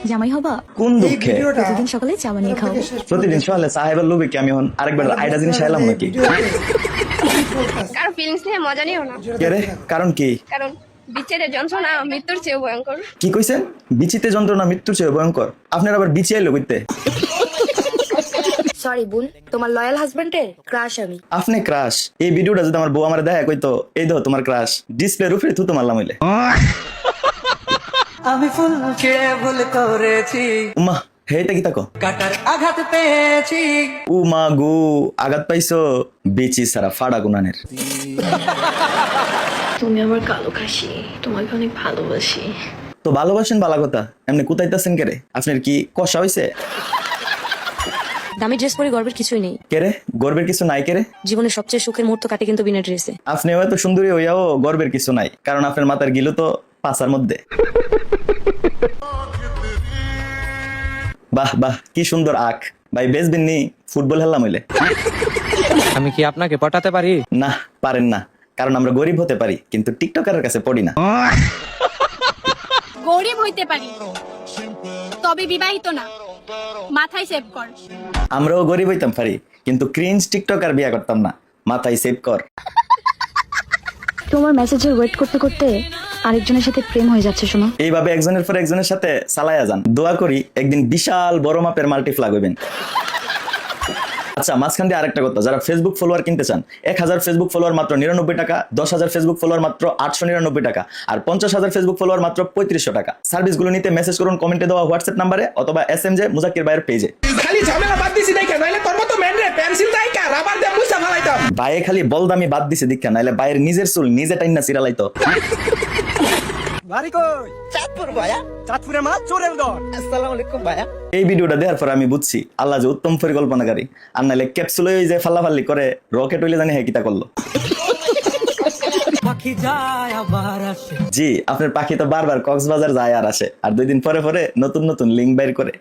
জামাই হবা? কোন দুঃখে? প্রতিদিন সকালে চা বানিয়ে খাও। প্রতিদিন সকালে সাহেবের লোভে কি আমি এখন আরেকবার আইডা জিনিস আইলাম নাকি? কারো ফিলিংস নিয়ে মজা নিও না, কে রে? কারণ কি? কারণ বিচ্ছেদের যন্ত্রণা মৃত্যুর চেয়ে ভয়ঙ্কর। কি কইছেন? বিচিতে যন্ত্রণা মৃত্যুর চেয়ে ভয়ঙ্কর? আপনার আবার বিচি আইলো কইতে? সরি বোন, তোমার লয়াল হাজবেন্ডের ক্রাশ আমি। আপনি ক্রাশ? এই ভিডিওটা যদি আমার বউ আমার দেখা কইতো, এই দেখো তোমার ক্রাশ, ডিসপ্লের উপরে থুতু মারলাম হইলে। আমি ফুল ছিঁড়ে ভুল করেছি, উমা হেটা কি তাকো? কাটার আঘাত পেয়েছি। উমা গু, আঘাত পাইছো? বিচি সারা ফাড়া গুনানের। তুমি আমার কালো খাসি, তোমাকে অনেক ভালোবাসি। তো ভালোবাসেন বালা কথা, এমনি কুতাইতাছেন কে রে? আপনার কি কষা হইছে? দামি ড্রেস পরে গর্বের কিছুই নেই। কে রে? গর্বের কিছু নাই কে রে? জীবনের সবচেয়ে সুখের মুহূর্ত কাটে কিন্তু বিনা ড্রেসে। আপনি এত সুন্দরী হইয়াও গর্বের কিছু নাই, কারণ আপনার মাথার গিলো তো পাছার মধ্যে। বাহ বাহ, কি সুন্দর আখ ভাই, বেচবেন নি? ফুটবল খেললাম হইলে। আমি কি আপনাকে পটাতে পারি? না, পারেন না, কারণ আমরা গরিব হতে পারি কিন্তু টিকটকারের কাছে পড়ি না। গরিব হইতে পারি, তবে বিবাহিত না। মাথায় সেভ কর। আমরাও গরিব হইতাম পারি কিন্তু ক্রিঞ্জ টিকটকার বিয়া করতাম না। মাথায় সেভ কর। তোমার মেসেজের ওয়েট করতে করতে আরেকজনের সাথে প্রেম হয়ে যাচ্ছে শোনো। এইভাবে একজনের পর একজনের সাথে চালায়া যান, দোয়া করি একদিন বিশাল বড় মাপের মাল্টিফ্লাগ হইবেন। আচ্ছা, মাঝখান দিয়ে আরেকটা কথা, যারা ফেসবুক ফলোয়ার কিনতে চান, 1000 ফেসবুক ফলোয়ার মাত্র 99 টাকা, 10,000 ফেসবুক ফলোয়ার মাত্র 899 টাকা, আর 50,000 ফেসবুক ফলোয়ার মাত্র 3500 টাকা। সার্ভিসগুলো নিতে মেসেজ করুন কমেন্টে দেওয়া হোয়াটসঅ্যাপ নাম্বারে অথবা SMJ মুজাক্কির ভাইয়ের পেজে। খালি ঝামেলা বাদ দিছি নাই কেন, নাইলে তোর মতো ম্যান রে পেন্সিল দাই কা রাবার দিয়ে মুছা ফালাইতাম। ভাইয়ে খালি বলদামি বাদ দিছে দীক্ষা, নাইলে ভাইয়ের নিজের চুল নিজে টাইনা সিরালাইতো। বাড়ি কই? চাঁদপুর ভাইয়া। চাঁদপুরে মা চোরের দর। আসসালামু আলাইকুম ভাইয়া। এই ভিডিওটা দেওয়ার পর আমি বুঝছি আল্লাহ যে উত্তম পরিকল্পনাকারী, আর নাইলে ক্যাপসুলে যে ফাল্লাফাল্লি করে রকেট হইলে জানি হ্যাঁ কিতা করলো। পাখি যায় আবার আসে। জি, আপনার পাখি তো বারবার কক্সবাজার যায় আর আসে, আর 2 দিন পরে পরে নতুন নতুন লিঙ্ক বাইর করে।